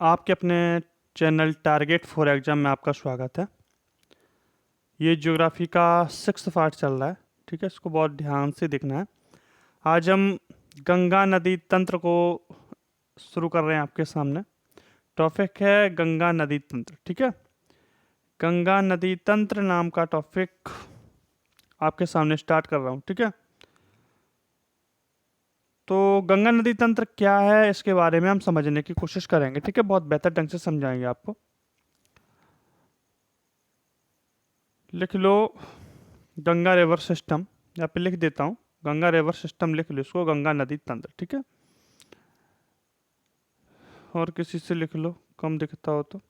आपके अपने channel target for exam में आपका स्वागत है। ये ज्योग्राफी का 6th पार्ट चल रहा है, ठीक है। इसको बहुत ध्यान से देखना है। आज हम गंगा नदी तंत्र को शुरू कर रहे हैं। आपके सामने टॉपिक है गंगा नदी तंत्र, ठीक है। गंगा नदी तंत्र नाम का टॉपिक आपके सामने स्टार्ट कर रहा हूँ, ठीक है। तो गंगा नदी तंत्र क्या है, इसके बारे में हम समझने की कोशिश करेंगे, ठीक है। बहुत बेहतर ढंग से समझाएंगे आपको। लिख लो गंगा रिवर सिस्टम, यहाँ पे लिख देता हूँ। गंगा रिवर सिस्टम लिख लो इसको, गंगा नदी तंत्र, ठीक है। और किसी से लिख लो, कम दिखता हो तो।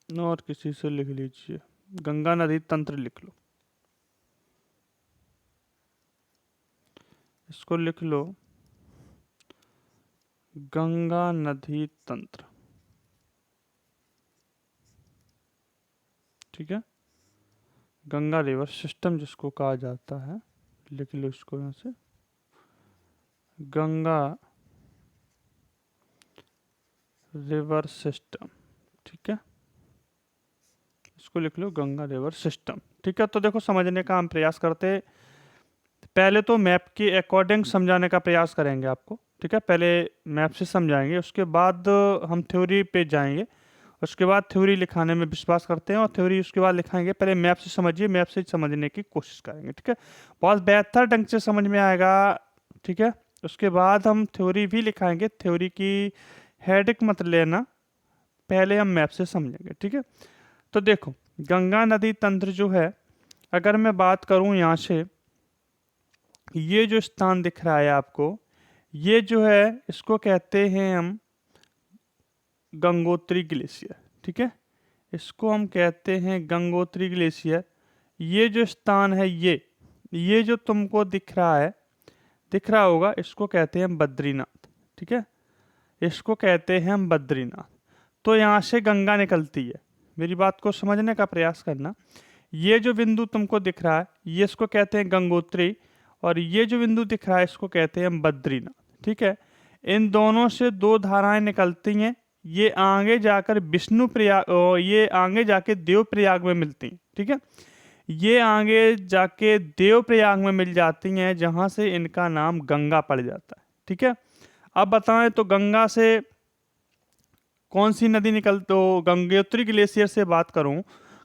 और किसी से लिख लीजिए, गंगा नदी तंत्र लिख लो। इसको लिख लो गंगा नदी तंत्र, ठीक है। गंगा रिवर सिस्टम जिसको कहा जाता है, लिख लो इसको यहाँ से, गंगा रिवर सिस्टम, ठीक है। इसको लिख लो गंगा रिवर सिस्टम, ठीक है। तो देखो, समझने का हम प्रयास करते हैं। पहले तो मैप के अकॉर्डिंग समझाने का प्रयास करेंगे आपको, ठीक है। पहले मैप से समझाएंगे, उसके बाद हम थ्योरी पे जाएंगे। उसके बाद थ्योरी लिखाने में विश्वास करते हैं और थ्योरी उसके बाद लिखाएंगे। पहले मैप से समझिए, मैप से समझने की कोशिश करेंगे, ठीक है। बहुत बेहतर ढंग से समझ में आएगा, ठीक है। उसके बाद हम थ्योरी भी लिखाएंगे। थ्योरी की हेडेक मत लेना, पहले हम मैप से समझेंगे, ठीक है। तो देखो, गंगा नदी तंत्र जो है, अगर मैं बात करूं यहाँ से, ये जो स्थान दिख रहा है आपको, ये जो है इसको कहते हैं हम गंगोत्री ग्लेशियर, ठीक है। इसको हम कहते हैं गंगोत्री ग्लेशियर। ये जो स्थान है, ये जो तुमको दिख रहा होगा, इसको कहते हैं बद्रीनाथ, ठीक है। इसको कहते हैं हम बद्रीनाथ। तो यहाँ से गंगा निकलती है। मेरी बात को समझने का प्रयास करना। ये जो बिंदु तुमको दिख रहा है, ये इसको कहते हैं गंगोत्री, और ये जो बिंदु दिख रहा है, इसको कहते हैं बद्रीनाथ, ठीक है। इन दोनों से दो धाराएं निकलती हैं। ये आगे जाकर विष्णु प्रयाग, ये आगे जाके देव प्रयाग में मिलती हैं, ठीक है। ये आगे जाके देव प्रयाग में मिल जाती हैं, जहां से इनका नाम गंगा पड़ जाता है, ठीक है। अब बताएं तो गंगा से कौन सी नदी तो गंगोत्री ग्लेशियर से बात करूं,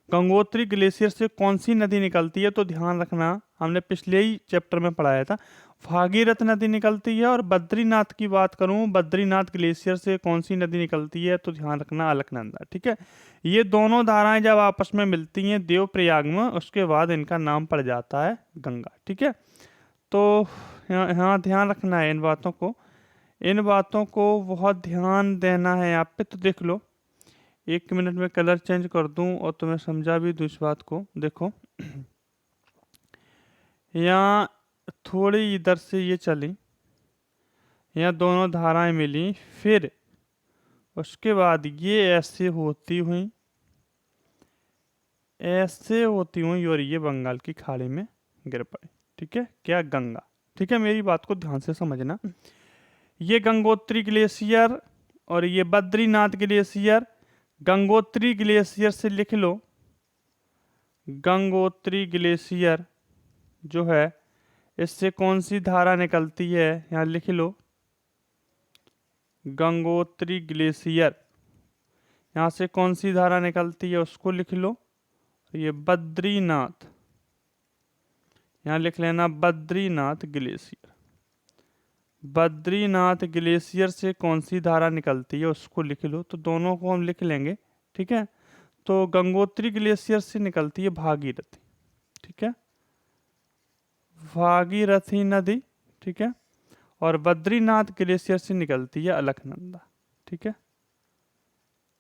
गंगोत्री ग्लेशियर से कौन सी नदी निकलती है, तो ध्यान रखना, हमने पिछले ही चैप्टर में पढ़ाया था, भागीरथ नदी निकलती है। और बद्रीनाथ की बात करूं, बद्रीनाथ ग्लेशियर से कौन सी नदी निकलती है, तो ध्यान रखना, अलकनंदा, ठीक है। ये दोनों धाराएं जब आपस में मिलती हैं देवप्रयाग में, उसके बाद इनका नाम पड़ जाता है गंगा, ठीक है। तो यहाँ ध्यान रखना है इन बातों को बहुत ध्यान देना है यहाँ पे। तो देख लो, 1 मिनट में कलर चेंज कर दूं और तुम्हें समझा भी दूं इस बात को। देखो, यहाँ थोड़ी इधर से ये चली, यहाँ दोनों धाराएं मिली, फिर उसके बाद ये ऐसे होती हुई और ये बंगाल की खाड़ी में गिर पड़ी, ठीक है। क्या गंगा, ठीक है। मेरी बात को ध्यान से समझना। ये गंगोत्री ग्लेशियर और ये बद्रीनाथ ग्लेशियर। गंगोत्री ग्लेशियर से लिख लो, गंगोत्री ग्लेशियर जो है, इससे कौन सी धारा निकलती है, यहाँ लिख लो गंगोत्री ग्लेशियर। यहाँ से कौन सी धारा निकलती है, उसको लिख लो। ये बद्रीनाथ, यहाँ लिख लेना बद्रीनाथ ग्लेशियर। बद्रीनाथ ग्लेशियर से कौन सी धारा निकलती है, उसको लिख लो। तो दोनों को हम लिख लेंगे, ठीक है। तो गंगोत्री ग्लेशियर से निकलती है भागीरथी, ठीक है, भागीरथी नदी, ठीक है। और बद्रीनाथ ग्लेशियर से निकलती है अलकनंदा, ठीक है,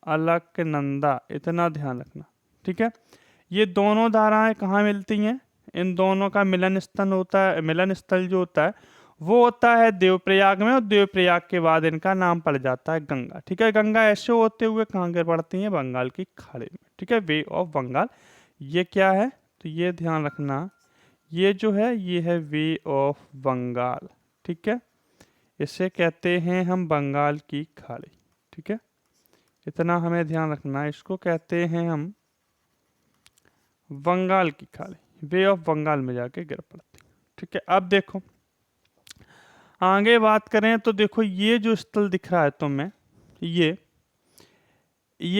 अलकनंदा। इतना ध्यान रखना, ठीक है। ये दोनों धाराएं कहाँ मिलती हैं, इन दोनों का मिलन स्थल जो होता है, वो होता है देवप्रयाग में, और देवप्रयाग के बाद इनका नाम पड़ जाता है गंगा, ठीक है। गंगा ऐसे होते हुए कहाँ गिर पड़ती है, बंगाल की खाड़ी में, ठीक है, वे ऑफ बंगाल। ये क्या है, तो ये ध्यान रखना, ये जो है, ये है वे ऑफ बंगाल, ठीक है। इसे कहते हैं हम बंगाल की खाड़ी। ठीक है, इतना हमें ध्यान रखना है। इसको कहते हैं हम बंगाल की खाड़ी, बे ऑफ बंगाल में जाके गिर पड़ती। ठीक है, अब देखो आगे बात करें तो देखो ये जो स्थल दिख रहा है तुम्हें, ये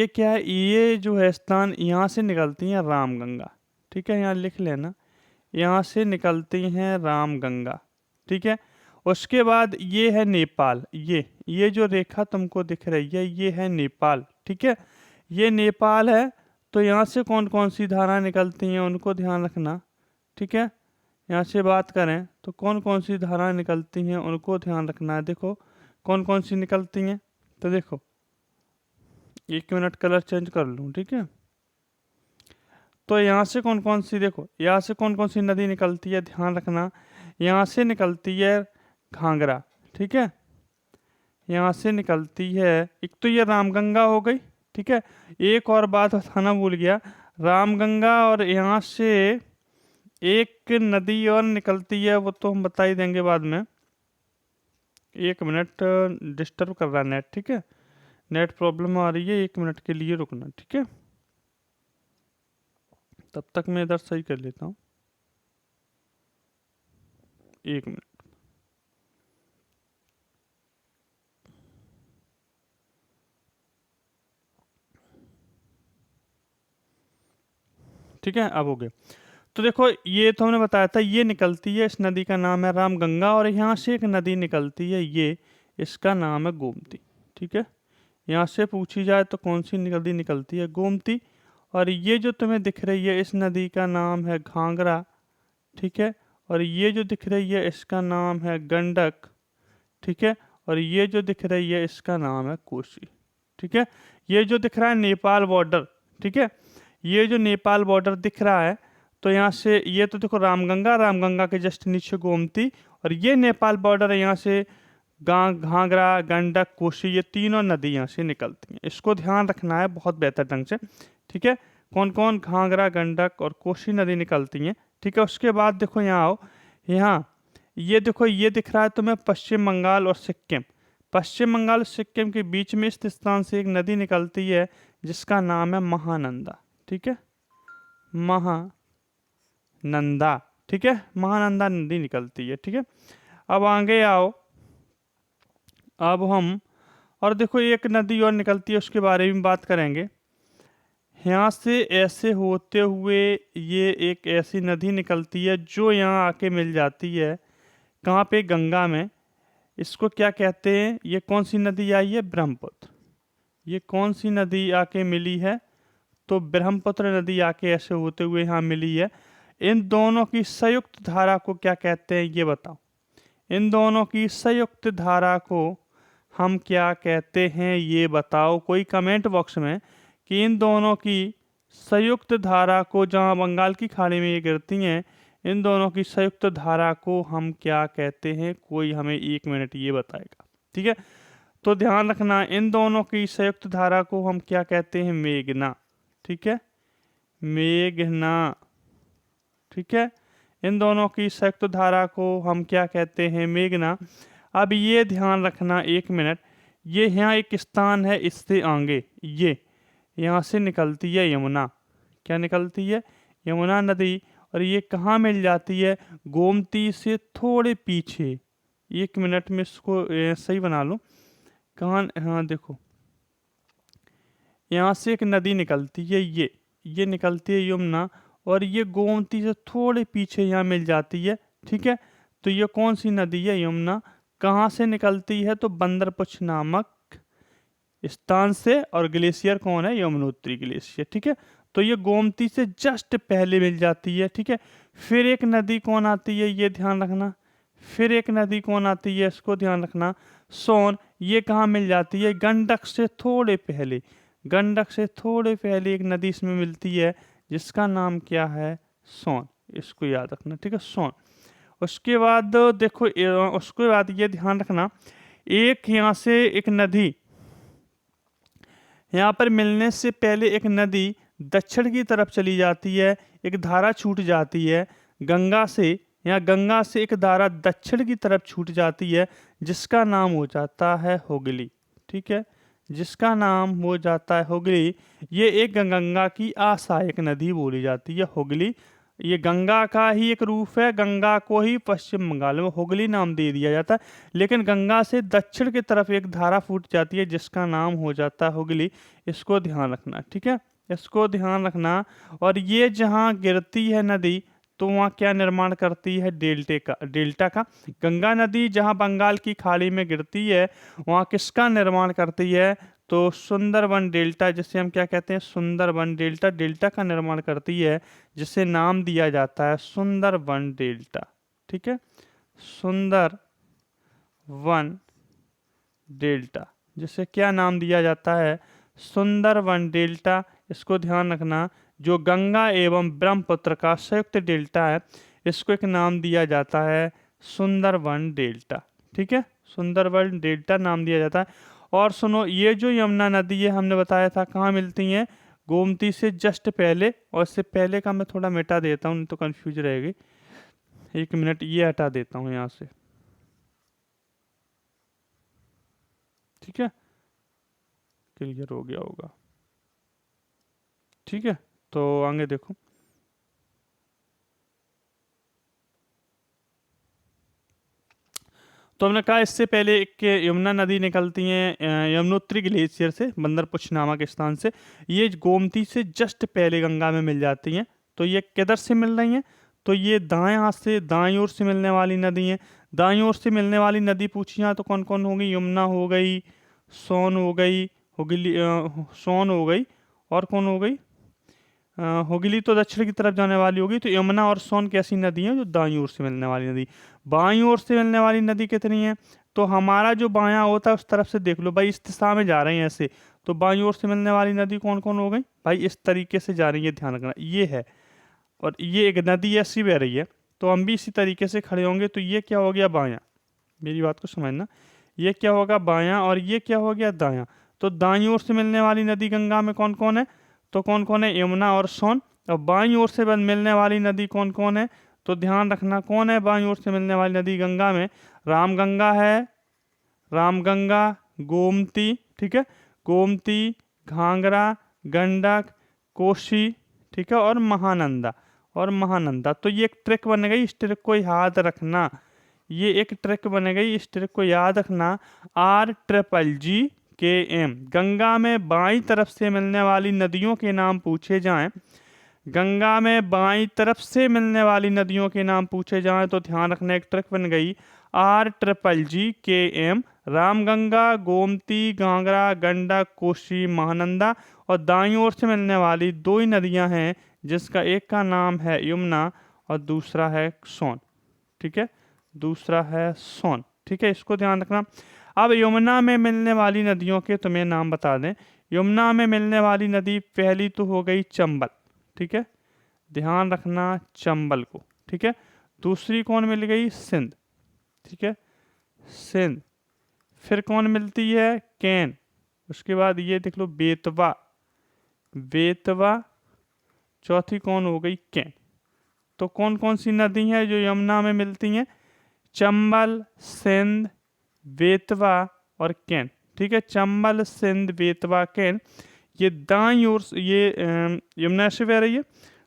क्या है, ये जो है स्थान, यहाँ से निकलती है रामगंगा। ठीक है, यहाँ लिख लेना, यहाँ से निकलती हैं रामगंगा। ठीक है, उसके बाद ये है नेपाल। ये जो रेखा तुमको दिख रही है ये है नेपाल। ठीक है, ये नेपाल है। तो यहाँ से कौन कौन सी धारा निकलती हैं उनको ध्यान रखना। ठीक है, यहाँ से बात करें तो कौन कौन सी धारा निकलती हैं उनको ध्यान रखना है। देखो कौन कौन सी निकलती हैं, तो देखो 1 मिनट कलर चेंज कर लूँ। ठीक है, तो यहाँ से कौन कौन सी, देखो यहाँ से कौन कौन सी नदी निकलती है ध्यान रखना। यहाँ से निकलती है घाघरा। ठीक है, यहाँ से निकलती है, एक तो ये रामगंगा हो गई। ठीक है, एक और बात बताना भूल गया, रामगंगा और यहाँ से एक नदी और निकलती है, वो तो हम बता ही देंगे बाद में। 1 मिनट, डिस्टर्ब कर रहा है नेट। ठीक है, नेट प्रॉब्लम आ रही है, 1 मिनट के लिए रुकना। ठीक है, तब तक मैं इधर सही कर लेता हूँ। 1 मिनट। ठीक है, अब हो गया। तो देखो ये तो हमने बताया था, ये निकलती है, इस नदी का नाम है रामगंगा, और यहाँ से एक नदी निकलती है, ये इसका नाम है गोमती। ठीक है, यहाँ से पूछी जाए तो कौन सी नदी निकलती है, गोमती। और ये जो तुम्हें दिख रही है इस नदी का नाम है घाघरा। ठीक है, और ये जो दिख रही है इसका नाम है गंडक। ठीक है, और ये जो दिख रही है इसका नाम है कोसी। ठीक है, ये जो दिख रहा है नेपाल बॉर्डर। ठीक है, ये जो नेपाल बॉर्डर दिख रहा है, तो यहाँ से ये तो देखो रामगंगा, रामगंगा के जस्ट नीचे गोमती, और ये नेपाल बॉर्डर है। यहाँ से घाघरा, गंडक, कोसी, ये तीनों नदी यहाँ से निकलती हैं। इसको ध्यान रखना है बहुत बेहतर ढंग से। ठीक है, कौन कौन घाघरा, गंडक और कोसी नदी निकलती हैं। ठीक है, उसके बाद देखो यहाँ आओ, यहाँ ये देखो ये दिख रहा है तुम्हें पश्चिम बंगाल और सिक्किम। पश्चिम बंगाल और सिक्किम के बीच में इस स्थान से एक नदी निकलती है जिसका नाम है महानंदा। ठीक है, महानंदा। ठीक है, महानंदा नदी निकलती है। ठीक है, अब आगे आओ, अब हम, और देखो एक नदी और निकलती है उसके बारे में बात करेंगे। यहाँ से ऐसे होते हुए ये एक ऐसी नदी निकलती है जो यहाँ आके मिल जाती है, कहाँ पे, गंगा में। इसको क्या कहते हैं, ये कौन सी नदी आई है, ब्रह्मपुत्र। ये कौन सी नदी आके मिली है, तो ब्रह्मपुत्र नदी आके ऐसे होते हुए यहाँ मिली है। इन दोनों की संयुक्त धारा को क्या कहते हैं ये बताओ। इन दोनों की संयुक्त धारा को हम क्या कहते हैं ये बताओ, कोई कमेंट बॉक्स में, कि इन दोनों की संयुक्त धारा को, जहाँ बंगाल की खाड़ी में ये गिरती हैं, इन दोनों की संयुक्त धारा को हम क्या कहते हैं, कोई हमें 1 मिनट ये बताएगा। ठीक है, तो ध्यान रखना, इन दोनों की संयुक्त धारा को हम क्या कहते हैं, मेघना। ठीक है, मेघना। ठीक है, इन दोनों की संयुक्त धारा को हम क्या कहते हैं, मेघना। अब ये ध्यान रखना, 1 मिनट, ये यहाँ एक स्थान है, इससे आगे ये यहाँ से निकलती है यमुना। क्या निकलती है, यमुना नदी, और ये कहाँ मिल जाती है, गोमती से थोड़े पीछे। 1 मिनट में इसको सही बना लो, कहाँ, हाँ देखो यहाँ से एक नदी निकलती है, ये निकलती है यमुना, और ये गोमती से थोड़े पीछे यहाँ मिल जाती है। ठीक है, तो ये कौन सी नदी है, यमुना। कहाँ से निकलती है, तो बंदरपुछ नामक स्थान से, और ग्लेशियर कौन है, यमुनोत्री ग्लेशियर। ठीक है, तो ये गोमती से जस्ट पहले मिल जाती है। ठीक है, फिर एक नदी कौन आती है ये ध्यान रखना, फिर एक नदी कौन आती है इसको ध्यान रखना, सोन। ये कहाँ मिल जाती है, गंडक से थोड़े पहले, गंडक से थोड़े पहले एक नदी इसमें मिलती है जिसका नाम क्या है, सोन। इसको याद रखना। ठीक है, सोन। उसके बाद देखो उसके बाद ये ध्यान रखना, एक यहाँ से एक नदी, यहाँ पर मिलने से पहले एक नदी दक्षिण की तरफ चली जाती है, एक धारा छूट जाती है गंगा से। यहाँ गंगा से एक धारा दक्षिण की तरफ छूट जाती है जिसका नाम हो जाता है हुगली। ठीक है, जिसका नाम हो जाता है हुगली। ये एक गंगा की आसहायक नदी बोली जाती है, हुगली। ये गंगा का ही एक रूप है, गंगा को ही पश्चिम बंगाल में हुगली नाम दे दिया जाता है। लेकिन गंगा से दक्षिण की तरफ एक धारा फूट जाती है जिसका नाम हो जाता है हुगली। इसको ध्यान रखना, ठीक है, इसको ध्यान रखना। और ये जहाँ गिरती है नदी तो वहाँ क्या निर्माण करती है, डेल्टा का। गंगा नदी जहाँ बंगाल की खाड़ी में गिरती है वहाँ किसका निर्माण करती है, तो सुंदरबन डेल्टा, जिसे हम क्या कहते हैं, सुंदरबन डेल्टा, डेल्टा का निर्माण करती है, जिसे नाम दिया जाता है सुंदरबन डेल्टा। ठीक है, सुंदरबन डेल्टा, जिसे क्या नाम दिया जाता है, सुंदरबन डेल्टा। इसको ध्यान रखना। जो गंगा एवं ब्रह्मपुत्र का संयुक्त डेल्टा है इसको एक नाम दिया जाता है सुंदरबन डेल्टा। ठीक है, सुंदरबन डेल्टा नाम दिया जाता है। और सुनो, ये जो यमुना नदी है हमने बताया था कहाँ मिलती हैं, गोमती से जस्ट पहले। और इससे पहले का मैं थोड़ा मिटा देता हूँ नहीं तो कंफ्यूज रहेगी। एक मिनट, ये हटा देता हूँ यहाँ से। ठीक है, क्लियर हो गया होगा। ठीक है, तो आगे देखो। तो हमने कहा इससे पहले एक यमुना नदी निकलती है यमुनोत्री ग्लेशियर से, बंदरपुछ नामक स्थान से। ये गोमती से जस्ट पहले गंगा में मिल जाती हैं। तो ये किधर से मिल रही हैं, तो ये दाएं हाथ से, दाएं ओर से मिलने वाली नदी है। दाएं ओर से मिलने वाली नदी पूछी यहाँ तो कौन कौन होगी, यमुना हो गई, सोन हो गई, हुगली, सोन हो गई, और कौन हो गई, हुगली तो दक्षिण की तरफ जाने वाली होगी। तो यमुना और सोन कैसी नदी है, जो दाईं ओर से मिलने वाली नदी। बाईं ओर से मिलने वाली नदी कितनी है, तो हमारा जो बायां होता है उस तरफ से देख लो भाई, इस दिशा में जा रहे हैं ऐसे। तो बाईं ओर से मिलने वाली नदी कौन कौन हो गई भाई, इस तरीके से जा रही है, ध्यान रखना ये है। और ये एक नदी ऐसी बह रही है, तो हम भी इसी तरीके से खड़े होंगे। तो ये क्या हो गया, बायां, मेरी बात को समझना, ये क्या होगा बायां, और ये क्या हो गया दायां। तो दाईं ओर से मिलने वाली नदी गंगा में कौन कौन है, तो कौन कौन है, यमुना और सोन। और बाईं ओर से मिलने वाली नदी कौन कौन है, तो ध्यान रखना कौन है बाईं ओर से मिलने वाली नदी गंगा में, रामगंगा है, रामगंगा, गोमती, ठीक है, गोमती, घाघरा, गंडक, कोसी, ठीक है, और महानंदा, और महानंदा। तो ये एक ट्रिक बन गई, इस ट्रिक को याद रखना, ये एक ट्रिक बन गई, इस ट्रिक को याद रखना। RGKM, गंगा में बाईं तरफ से मिलने वाली नदियों के नाम पूछे जाएं, गंगा में बाईं तरफ से मिलने वाली नदियों के नाम पूछे जाएं तो ध्यान रखना एक ट्रिक बन गई, RGKM, रामगंगा, गोमती, घाघरा, गंडक, कोसी, महानंदा। और दाईं ओर से मिलने वाली दो ही नदियां हैं जिसका एक का नाम है यमुना और दूसरा है सोन। ठीक है, दूसरा है सोन। ठीक है, इसको ध्यान रखना। अब यमुना में मिलने वाली नदियों के तुम्हें नाम बता दें। यमुना में मिलने वाली नदी पहली तो हो गई चंबल, ठीक है, ध्यान रखना चंबल को। ठीक है, दूसरी कौन मिल गई, सिंध, ठीक है, सिंध। फिर कौन मिलती है, कैन। उसके बाद ये देख लो बेतवा, बेतवा। चौथी कौन हो गई, कैन। तो कौन कौन सी नदी हैं जो यमुना में मिलती हैं, चंबल, सिंध, बेतवा और कैन। ठीक है, चंबल, सिंध, बेतवा, कैन। ये दाईं ओर ये यमुना से बह रही है,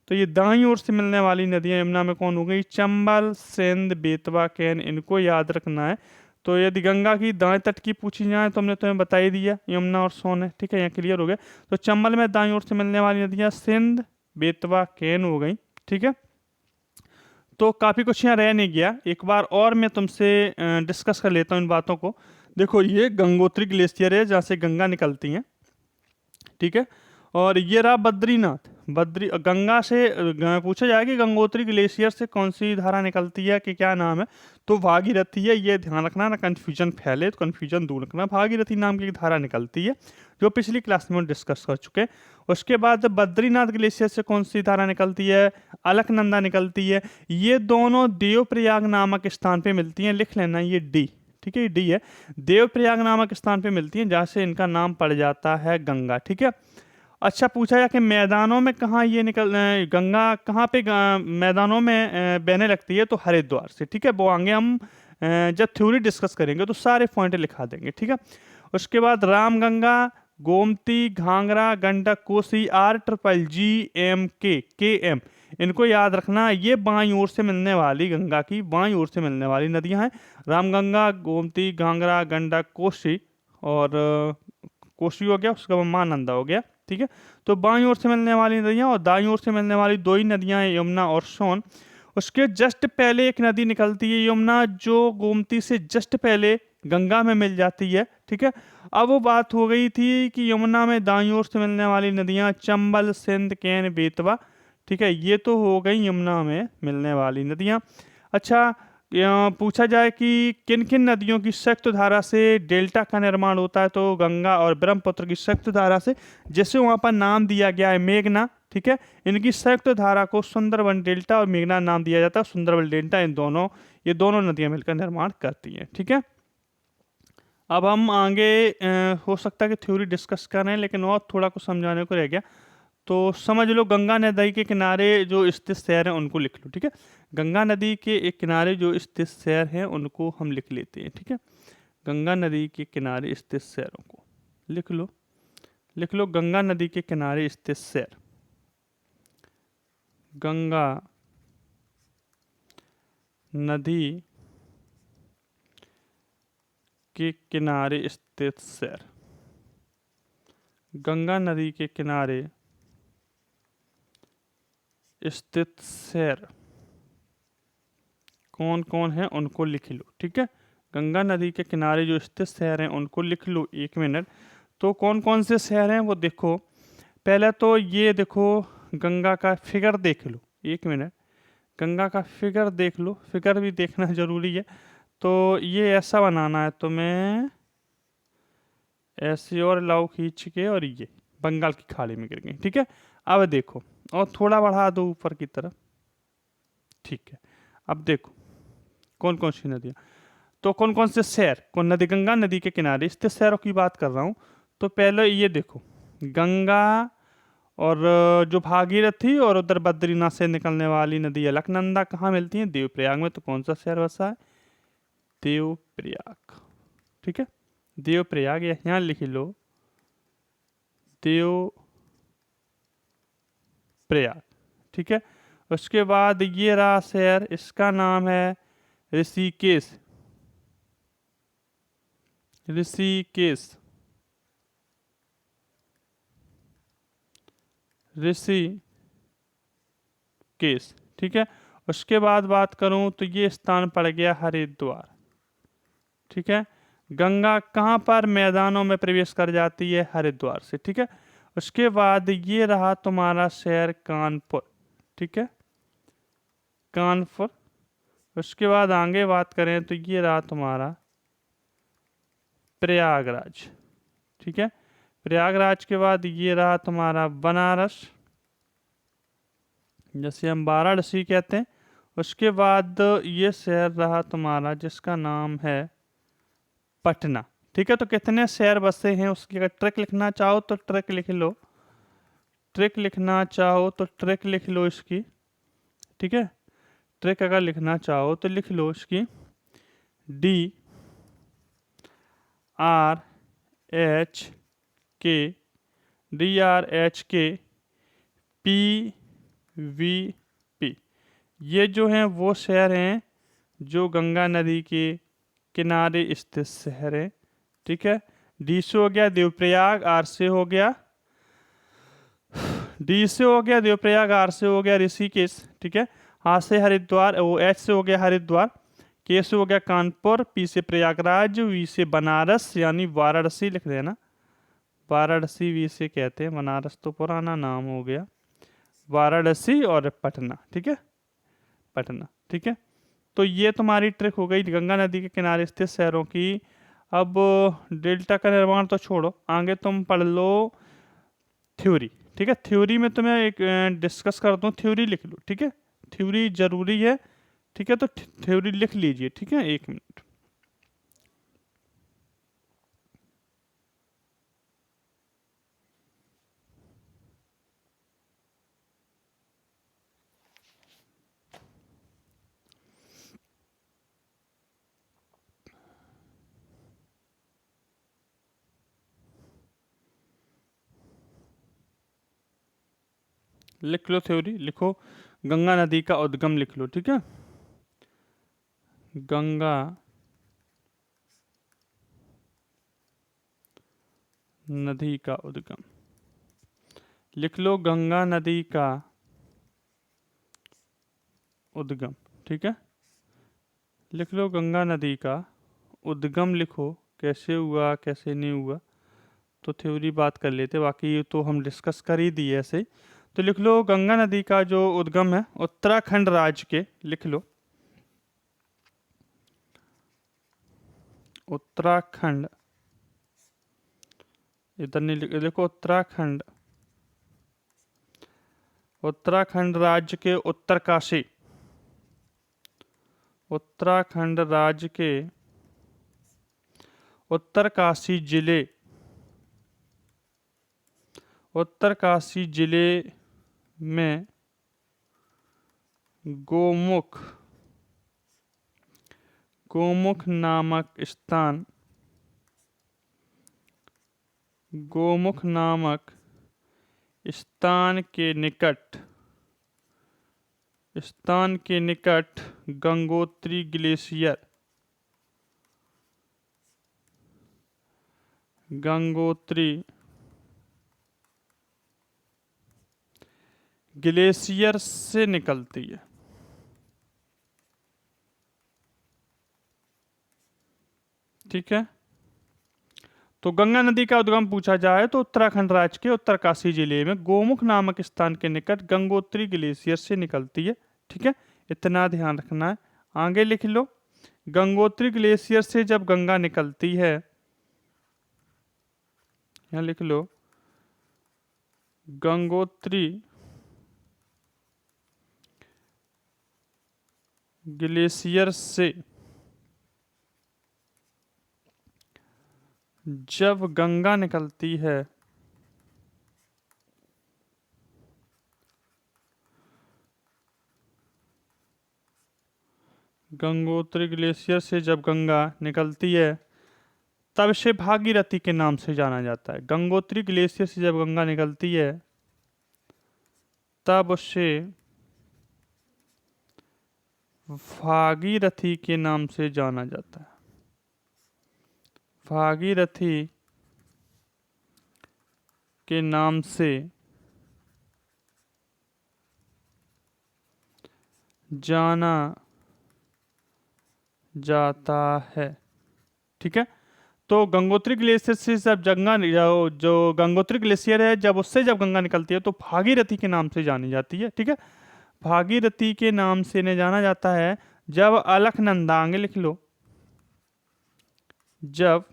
तो ये दाईं ओर से मिलने वाली नदियां यमुना में कौन हो गई, चंबल, सिंध, बेतवा, कैन। इनको याद रखना है। तो यदि गंगा की दाएं तट की पूछी जाए तो हमने तुम्हें बता ही दिया, यमुना और सोन है। ठीक है, यहाँ क्लियर हो गया। तो चंबल में दाईं ओर से मिलने वाली नदियां सिंध, बेतवा, कैन हो गई। ठीक है, तो काफ़ी कुछ यहाँ रह नहीं गया, एक बार और मैं तुमसे डिस्कस कर लेता हूँ इन बातों को। देखो, ये गंगोत्री ग्लेशियर है जहाँ से गंगा निकलती हैं, ठीक है, और ये रहा बद्रीनाथ। गंगा से पूछा जाए कि गंगोत्री ग्लेशियर से कौन सी धारा निकलती है, कि क्या नाम है, तो भागीरथी है। ये ध्यान रखना, ना कन्फ्यूजन फैले तो कन्फ्यूजन दूर रखना। भागीरथी नाम की धारा निकलती है जो पिछली क्लास में डिस्कस कर चुके हैं। उसके बाद बद्रीनाथ ग्लेशियर से कौन सी धारा निकलती है, अलकनंदा निकलती है। ये दोनों देवप्रयाग नामक स्थान पे मिलती हैं, लिख लेना ये डी, ठीक है, ये डी है। देवप्रयाग नामक स्थान पे मिलती हैं जहाँ से इनका नाम पड़ जाता है गंगा। ठीक है, अच्छा, पूछा है कि मैदानों में कहाँ ये गंगा कहाँ पे मैदानों में बहने लगती है, तो हरिद्वार से। ठीक है, वो आगे हम जब थ्योरी डिस्कस करेंगे तो सारे पॉइंट लिखा देंगे। ठीक है, उसके बाद रामगंगा, गोमती, घाघरा, गंडक, कोसी, RGG, इनको याद रखना। ये बाईं ओर से मिलने वाली, गंगा की बाईं ओर से मिलने वाली नदियां हैं। रामगंगा, गोमती, घाघरा, गंडक, कोसी, और कोसी हो गया, उसका बाद महानंदा हो गया। ठीक है, तो बाईं ओर से मिलने वाली नदियां, और दाईं ओर से मिलने वाली दो ही नदियां हैं, यमुना और सोन। उसके जस्ट पहले एक नदी निकलती है यमुना, जो गोमती से जस्ट पहले गंगा में मिल जाती है। ठीक है, अब वो बात हो गई थी कि यमुना में दाईं ओर से मिलने वाली नदियां चंबल, सिंध, केन, बेतवा। ठीक है, ये तो हो गई यमुना में मिलने वाली नदियां। अच्छा, पूछा जाए कि किन किन नदियों की संयुक्त धारा से डेल्टा का निर्माण होता है, तो गंगा और ब्रह्मपुत्र की संयुक्त धारा से, जैसे वहां पर नाम दिया गया है मेघना। ठीक है, इनकी संयुक्त धारा को सुंदरबन डेल्टा और मेघना नाम दिया जाता है। सुंदरबन डेल्टा ये दोनों नदियां मिलकर निर्माण करती हैं। ठीक है, अब हम आगे हो सकता है कि थ्योरी डिस्कस कर रहे हैं, लेकिन और थोड़ा कुछ समझाने को रह गया। तो समझ लो, गंगा नदी के किनारे जो स्थित शहर हैं उनको लिख लो। ठीक है, गंगा नदी के एक किनारे जो स्थित शहर हैं उनको हम लिख लेते हैं। ठीक है, गंगा नदी के किनारे स्थित शहरों को लिख लो। लिख लो, गंगा नदी के किनारे स्थित शहर। गंगा नदी के किनारे स्थित शहर। गंगा नदी के किनारे स्थित शहर कौन कौन है उनको लिख लो। ठीक है, गंगा नदी के किनारे जो स्थित शहर हैं उनको लिख लो। 1 मिनट। तो कौन कौन से शहर हैं वो देखो। पहले तो ये देखो, गंगा का फिगर देख लो। 1 मिनट, गंगा का फिगर देख लो। फिगर भी देखना जरूरी है। तो ये ऐसा बनाना है, तो मैं ऐसे और लाऊ खींच के, और ये बंगाल की खाड़ी में गिर गई। ठीक है, अब देखो, और थोड़ा बढ़ा दो ऊपर की तरफ। ठीक है, अब देखो कौन कौन सी नदियाँ, तो कौन कौन से शहर, कौन नदी, गंगा नदी के किनारे स्थित शहरों की बात कर रहा हूँ। तो पहले ये देखो, गंगा और जो भागीरथी और उधर बद्रीनाथ से निकलने वाली नदी अलकनंदा कहाँ मिलती है? देवप्रयाग में। तो कौन सा शहर बसा है? देवप्रयाग। ठीक है, देवप्रयाग, यहाँ लिख लो, देवप्रयाग। ठीक है, उसके बाद ये रहा शहर, इसका नाम है ऋषिकेश। ऋषिकेश, ऋषिकेश। ठीक है, उसके बाद बात करूं तो ये स्थान पड़ गया हरिद्वार। ठीक है, गंगा कहाँ पर मैदानों में प्रवेश कर जाती है? हरिद्वार से। ठीक है, उसके बाद ये रहा तुम्हारा शहर कानपुर। ठीक है, कानपुर। उसके बाद आगे बात करें तो ये रहा तुम्हारा प्रयागराज। ठीक है, प्रयागराज के बाद ये रहा तुम्हारा बनारस, जैसे हम वाराणसी कहते हैं। उसके बाद ये शहर रहा तुम्हारा जिसका नाम है पटना। ठीक है, तो कितने शहर बसे हैं उसकी अगर ट्रिक लिखना चाहो तो ट्रिक लिख लो। ट्रिक लिखना चाहो तो ट्रिक लिख लो इसकी। ठीक है, ट्रिक अगर लिखना चाहो तो लिख लो इसकी, DRHK, DRHK PVP। ये जो हैं वो शहर हैं जो गंगा नदी के किनारे स्थित शहर हैं। ठीक है, डी से हो गया देवप्रयाग, आर से हो गया, डी से हो गया देवप्रयाग, आर से हो गया ऋषिकेश। ठीक है, हाँ से हरिद्वार, वो एच से हो गया हरिद्वार, के से हो गया कानपुर, पी से प्रयागराज, वी से बनारस यानी वाराणसी लिख देना। वाराणसी वी से कहते हैं, बनारस तो पुराना नाम हो गया। वाराणसी और पटना। ठीक है, पटना। ठीक है, तो ये तुम्हारी ट्रिक हो गई गंगा नदी के किनारे स्थित शहरों की। अब डेल्टा का निर्माण तो छोड़ो, आगे तुम पढ़ लो थ्योरी। ठीक है, थ्योरी में तुम्हें एक डिस्कस करता हूँ, थ्योरी लिख लो। ठीक है, थ्योरी जरूरी है। ठीक है, तो थ्योरी लिख लीजिए। ठीक है, 1 मिनट। लिख लो थ्योरी, लिखो गंगा नदी का उद्गम लिख लो, ठीक है। गंगा नदी का उद्गम लिख लो, गंगा नदी का उद्गम, ठीक है। लिख लो गंगा नदी का उद्गम, लिखो कैसे हुआ कैसे नहीं हुआ, तो थ्योरी बात कर लेते, बाकी ये तो हम डिस्कस कर ही दिए ऐसे ही। तो लिख लो गंगा नदी का जो उद्गम है उत्तराखंड राज्य के, लिख लो उत्तराखंड, इधर नहीं लिखो उत्तराखंड, उत्तराखंड राज्य के उत्तरकाशी, उत्तराखंड राज्य के उत्तरकाशी जिले, उत्तरकाशी जिले में गोमुख, गोमुख नामक स्थान, गोमुख नामक स्थान के निकट, स्थान के निकट गंगोत्री ग्लेशियर, गंगोत्री ग्लेशियर से निकलती है, ठीक है। तो गंगा नदी का उद्गम पूछा जाए तो उत्तराखंड राज्य के उत्तरकाशी जिले में गोमुख नामक स्थान के निकट गंगोत्री ग्लेशियर से निकलती है, ठीक है। इतना ध्यान रखना है। आगे लिख लो, गंगोत्री ग्लेशियर से जब गंगा निकलती है, यहां लिख लो गंगोत्री ग्लेशियर से जब गंगा निकलती है, गंगोत्री ग्लेशियर से जब गंगा निकलती है तब इसे भागीरथी के नाम से जाना जाता है। गंगोत्री ग्लेशियर से जब गंगा निकलती है तब उसे भागीरथी के नाम से जाना जाता है। भागीरथी के नाम से जाना जाता है, ठीक है। तो गंगोत्री ग्लेशियर से जब गंगा जो गंगोत्री ग्लेशियर है, जब उससे जब गंगा निकलती है तो भागीरथी के नाम से जानी जाती है, ठीक है। भागीरथी के नाम से इन्हें जाना जाता है। जब अलकनंदा, आगे लिख लो, जब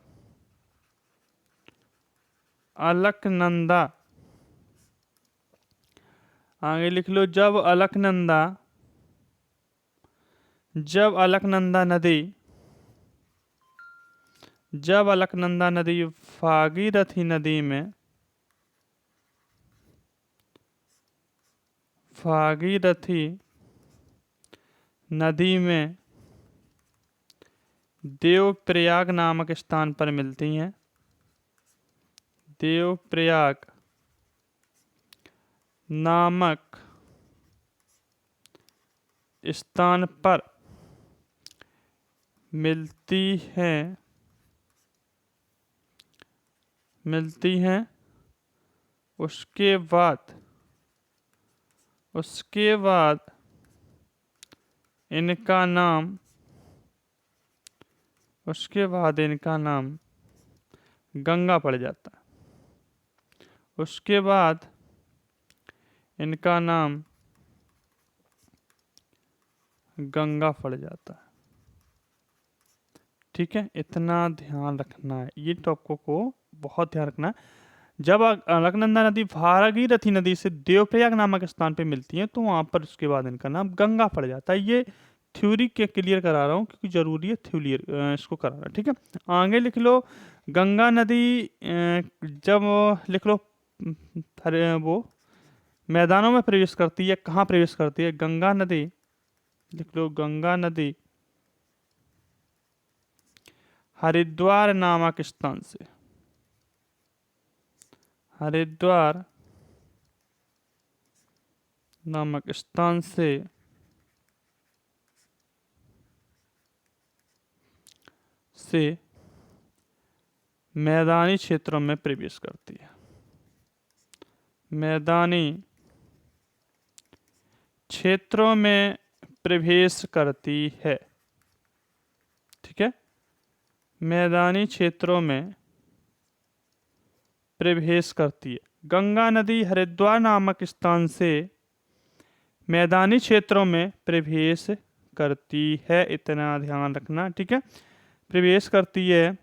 अलकनंदा, आगे लिख लो, जब अलकनंदा, जब अलकनंदा नदी, जब अलकनंदा नदी भागीरथी नदी में, भागीरथी नदी में देवप्रयाग नामक स्थान पर मिलती हैं, देवप्रयाग नामक स्थान पर मिलती हैं, मिलती हैं। उसके बाद, उसके बाद इनका नाम, उसके बाद इनका नाम गंगा पड़ जाता है। उसके बाद इनका नाम गंगा पड़ जाता है, ठीक है। इतना ध्यान रखना है, ये टॉपिकों को बहुत ध्यान रखना है। जब अलकनंदा नदी भागीरथी नदी से देवप्रयाग नामक स्थान पे मिलती है तो वहां पर उसके बाद इनका नाम गंगा पड़ जाता है। ये थ्योरी के क्लियर करा रहा हूँ क्योंकि जरूरी है थ्योरी इसको कराना, ठीक है। आगे लिख लो, गंगा नदी जब लिख लो वो मैदानों में प्रवेश करती है, कहाँ प्रवेश करती है? गंगा नदी, लिख लो गंगा नदी हरिद्वार नामक स्थान से, हरिद्वार नामक स्थान से मैदानी क्षेत्रों में प्रवेश करती है। मैदानी क्षेत्रों में प्रवेश करती है। ठीक है, मैदानी क्षेत्रों में प्रवेश करती है। गंगा नदी हरिद्वार नामक स्थान से मैदानी क्षेत्रों में प्रवेश करती है, इतना ध्यान रखना। ठीक है, प्रवेश करती है।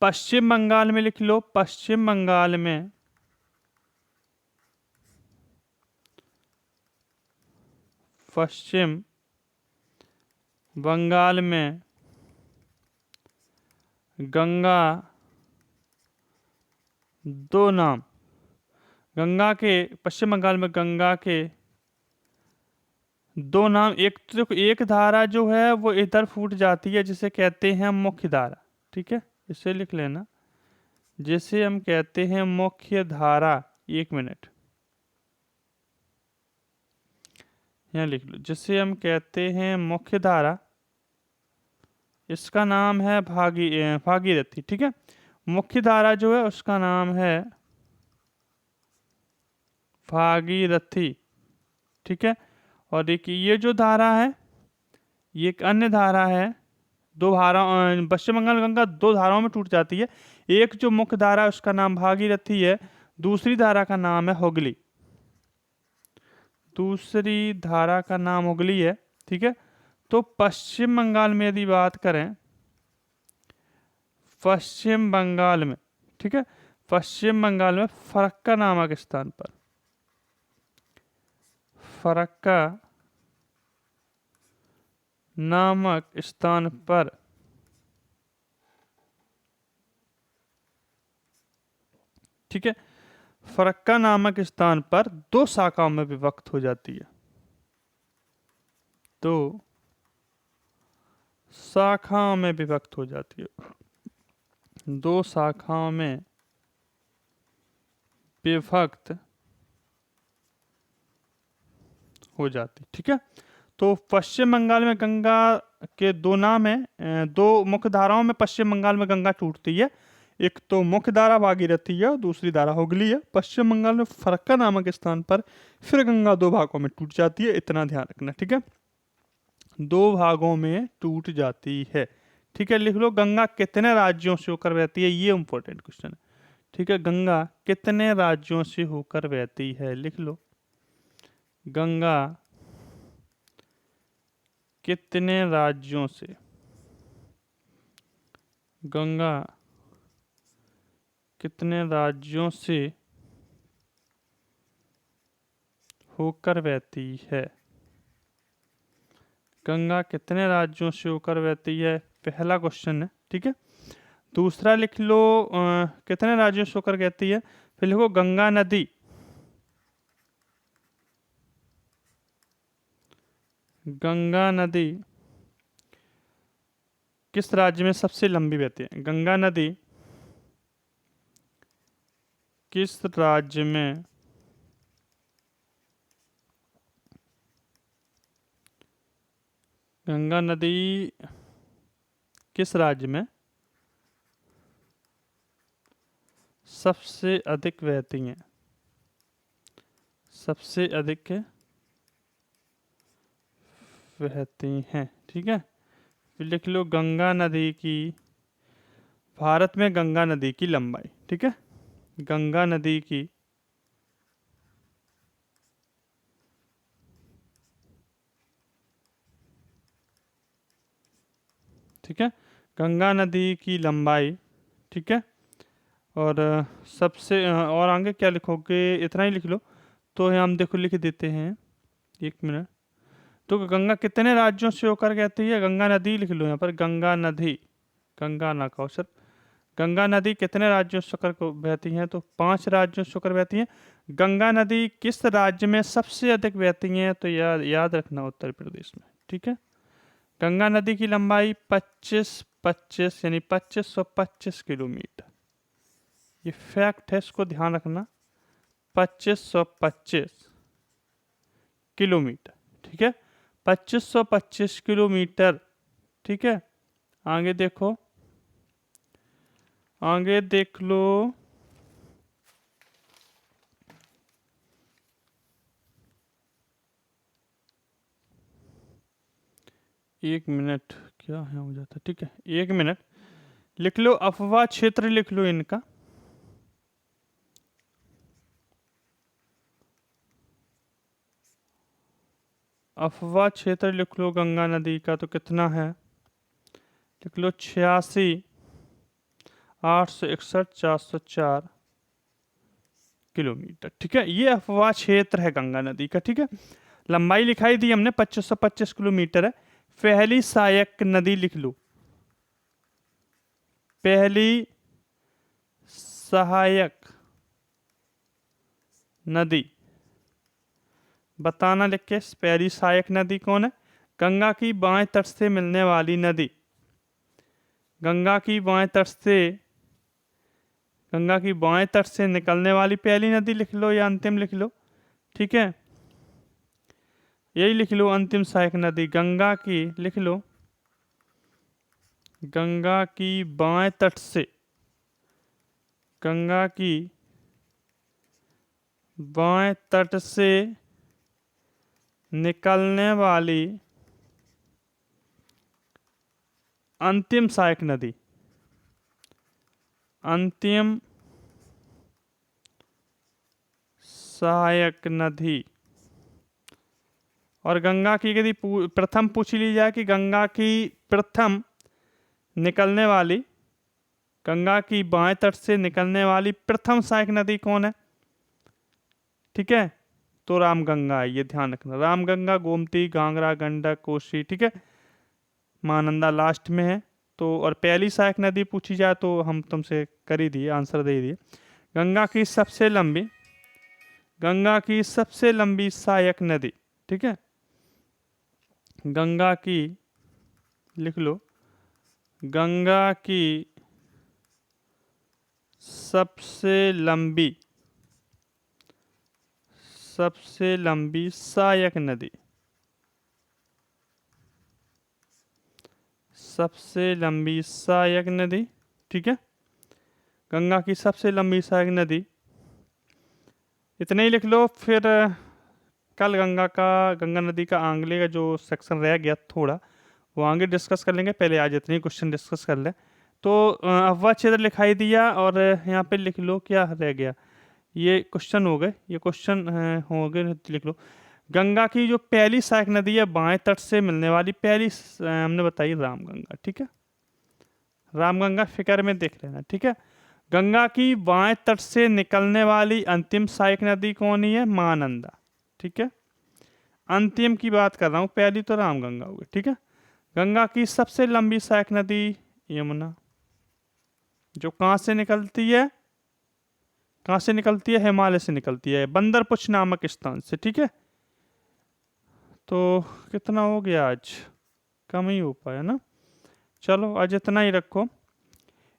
पश्चिम बंगाल में लिख लो, पश्चिम बंगाल में पश्चिम बंगाल में गंगा दो नाम, गंगा के पश्चिम बंगाल में गंगा के दो नाम, एक तो एक धारा जो है वो इधर फूट जाती है जिसे कहते हैं मुख्य धारा। ठीक है, इसे लिख लेना, जिसे हम कहते हैं मुख्य धारा। एक मिनट, यहाँ लिख लो, जिसे हम कहते हैं मुख्य धारा, इसका नाम है भागीरथी। ठीक है, मुख्य धारा जो है उसका नाम है भागीरथी। ठीक है, और देखिए ये जो धारा है ये एक अन्य धारा है। दो धारा, पश्चिम बंगाल गंगा दो धाराओं में टूट जाती है। एक जो मुख्य धारा है उसका नाम भागीरथी है, दूसरी धारा का नाम है हुगली। दूसरी धारा का नाम हुगली है। ठीक है, तो पश्चिम बंगाल में यदि बात करें, पश्चिम बंगाल में, ठीक है, पश्चिम बंगाल में फरक्का नामक स्थान पर, फरक्का नामक स्थान पर ठीक है, फरक्का नामक स्थान पर दो शाखाओं में विभक्त हो जाती है। दो शाखाओं में विभक्त हो जाती है। दो शाखाओं में विभक्त हो जाती। ठीक है, तो पश्चिम बंगाल में गंगा के दो नाम है, दो मुख्य धाराओं में पश्चिम बंगाल में गंगा टूटती है। एक तो मुख्य धारा भागीरथी है, दूसरी धारा हुगली है। पश्चिम बंगाल में फरक्का नामक स्थान पर फिर गंगा दो भागों में टूट जाती है, इतना ध्यान रखना। ठीक है, दो भागों में टूट जाती है। ठीक है, लिख लो, गंगा कितने राज्यों से होकर बहती है, ये इंपॉर्टेंट क्वेश्चन है। ठीक है, गंगा कितने राज्यों से होकर बहती है, लिख लो, गंगा कितने राज्यों से, गंगा कितने राज्यों से होकर बहती है। गंगा कितने राज्यों से होकर बहती है, पहला क्वेश्चन है। ठीक है, दूसरा लिख लो, कितने राज्यों से होकर बहती है, फिर लिखो गंगा नदी किस राज्य में सबसे लंबी बहती है। गंगा नदी किस राज्य में गंगा नदी किस राज्य में सबसे अधिक बहती हैं, सबसे अधिक बहती हैं। ठीक है, फिर लिख लो गंगा नदी की, भारत में गंगा नदी की लंबाई। ठीक है, गंगा नदी की ठीक है, गंगा नदी की लंबाई। ठीक है, और सबसे और आगे क्या लिखोगे, इतना ही लिख लो। तो हम देखो लिख देते हैं, एक मिनट। तो गंगा कितने राज्यों से होकर कहती है, गंगा नदी लिख लो यहाँ पर, गंगा नदी, गंगा ना कहो सर, गंगा नदी कितने राज्यों से होकर बहती हैं, तो 5 राज्यों से होकर बहती हैं। गंगा नदी किस राज्य में सबसे अधिक बहती हैं, तो याद रखना उत्तर प्रदेश में। ठीक है, गंगा नदी की लंबाई 25 यानी 2525 किलोमीटर, ये फैक्ट है, इसको ध्यान रखना, 2525 किलोमीटर, ठीक है, 2525 किलोमीटर, ठीक है। आगे देखो, आगे देख लो, एक मिनट क्या है हो जाता, ठीक है, एक मिनट लिख लो, अफवाह क्षेत्र लिख लो इनका, अफवाह क्षेत्र लिख लो गंगा नदी का, तो कितना है, लिख लो 86,861,404 किलोमीटर, ठीक है। ये अफवाह क्षेत्र है गंगा नदी का, ठीक है। लंबाई लिखाई दी हमने 2525 किलोमीटर है। पहली सहायक नदी लिख लो, पहली सहायक नदी बताना लिख के। पहली सहायक नदी कौन है, गंगा की बाएं तट से मिलने वाली नदी, गंगा की बाएं तट से, गंगा की बाएं तट से निकलने वाली पहली नदी लिख लो या अंतिम लिख लो, ठीक है, यही लिख लो अंतिम सहायक नदी। गंगा की लिख लो, गंगा की बाएं तट से, गंगा की बाएं तट से निकलने वाली अंतिम सहायक नदी, अंतिम सहायक नदी। और गंगा की यदि प्रथम पूछ ली जाए कि गंगा की प्रथम निकलने वाली, गंगा की बाएं तट से निकलने वाली प्रथम सहायक नदी कौन है, ठीक है, तो रामगंगा है, ये ध्यान रखना। रामगंगा, गोमती, घाघरा, गंडक, कोसी, ठीक है, महानंदा लास्ट में है। तो और पहली सहायक नदी पूछी जाए तो हम तुमसे कर ही दिए, आंसर दे दिए। गंगा की सबसे लंबी, गंगा की सबसे लंबी सहायक नदी, ठीक है, गंगा की लिख लो, गंगा की सबसे लंबी, सबसे लंबी सहायक नदी, सबसे लंबी सहायक नदी, ठीक है, गंगा की सबसे लंबी सहायक नदी, इतने ही लिख लो। फिर कल गंगा नदी का आंगले का जो सेक्शन रह गया थोड़ा, वो आगे डिस्कस कर लेंगे, पहले आज इतने क्वेश्चन डिस्कस कर लें। तो अफवाह क्षेत्र लिखाई दिया, और यहाँ पे लिख लो क्या रह गया, ये क्वेश्चन हो गए, ये क्वेश्चन हो गए, लिख लो गंगा की जो पहली सहायक नदी है बाएं तट से मिलने वाली पहली हमने बताई रामगंगा, ठीक है, रामगंगा फिगर में देख लेना, ठीक है। गंगा की बाएं तट से निकलने वाली अंतिम सहायक नदी कौन ही है, महानंदा, ठीक है, अंतिम की बात कर रहा हूँ, पहली तो रामगंगा हो गई, ठीक है। गंगा की सबसे लंबी सहायक नदी यमुना, जो कहाँ से निकलती है, कहाँ से निकलती है, हिमालय से निकलती है, बंदरपुछ नामक स्थान से, ठीक है। तो कितना हो गया आज, कम ही हो पाया ना, चलो आज इतना ही रखो।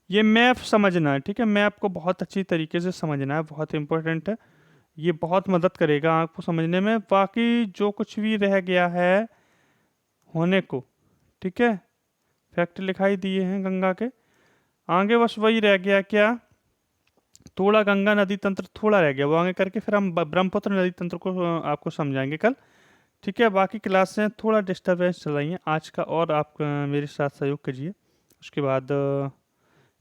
ये मैप समझना है, ठीक है, मैप को बहुत अच्छी तरीके से समझना है, बहुत इंपॉर्टेंट है, ये बहुत मदद करेगा आपको समझने में। बाकी जो कुछ भी रह गया है होने को, ठीक है, फैक्ट लिखाई दिए हैं गंगा के, आगे बस वही रह गया क्या, थोड़ा गंगा नदी तंत्र थोड़ा रह गया, वो आगे करके फिर हम ब्रह्मपुत्र नदी तंत्र को आपको समझाएंगे कल, ठीक है। बाकी क्लास से थोड़ा डिस्टर्बेंस चल रही है आज का, और आप मेरे साथ सहयोग कीजिए, उसके बाद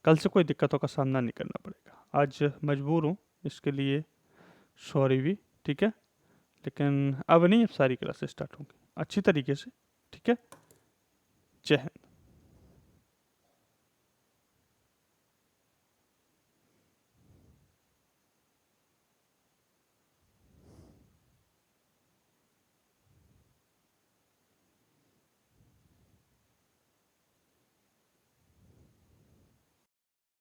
कल से कोई दिक्कतों का सामना नहीं करना पड़ेगा। आज मजबूर हूँ इसके लिए, सॉरी भी, ठीक है, लेकिन अब नहीं, अब सारी क्लासेस स्टार्ट होंगी अच्छी तरीके से, ठीक है। जय हिंद।